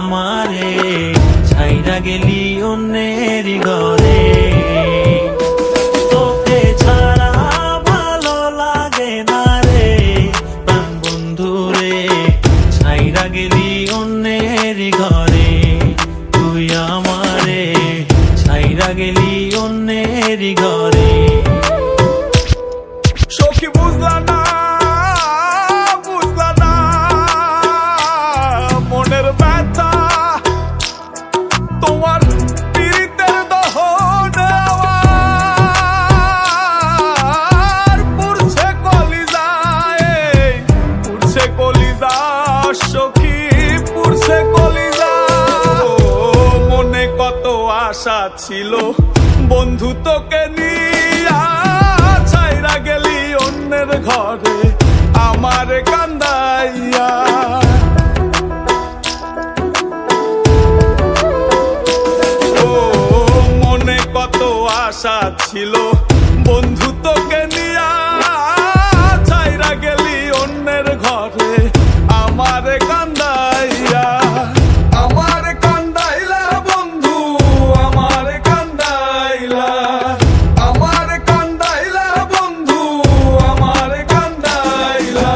আমারে ছাইরা গেলি অন্যের ঘরে। তোকে ছাড়া ভালো লাগে না রে প্রাণ বন্ধু রে, ছাইরা গেলি অন্যের ঘরে। তুই আমারে ছাইরা গেলি অন্যের ঘরে। সখী বুঝলা না মনের ব্যথা, তোমার পীড়িতের দহন আমার পুড়ছে কলিজায়, পুড়ছে কলিজা সখী, পুড়ছে কলিজা। মনে কত আশা ছিল বন্ধু তোকে নিয়া, ছাইরা গেলি অন্যের ঘরে আমার কান্দাইয়া। ও মনে কত আশা ছিল বন্ধু তোকে নিয়া, ছাইরা গেলি অন্যের ঘরে আমার কান্দাইয়া। আমার কান্দাইলা বন্ধু, আমার কান্দাইলা, আমার কান্দাইলা বন্ধু, আমার কান্দাইলা।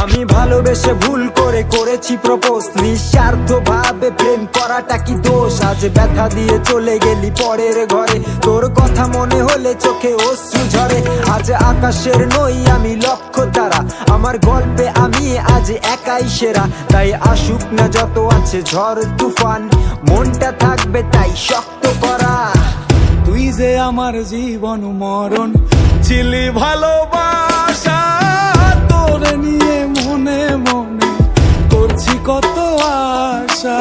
আমি ভালোবেসে ভুল করে করেছি প্রপোজ, নিঃস্বার্থ ভাবে প্রেম করাটা কি দোষ? আজ ব্যথা দিয়ে চলে গেলি পরের ঘরে, তোর কথা মনে হলে চোখে অশ্রু ঝরে। আজ আকাশের নই আমি লক্ষ্য তারা, আমার গল্পে আমি আজ একাই সেরা। তাই আসুক না যত আছে ঝড় তুফান, মনটা থাকবে তাই শক্ত করা। তুই যে আমার জীবন মরণ ছিলি ভালোবাসা, তোরে নিয়ে মনে মনে করছি কত আশা।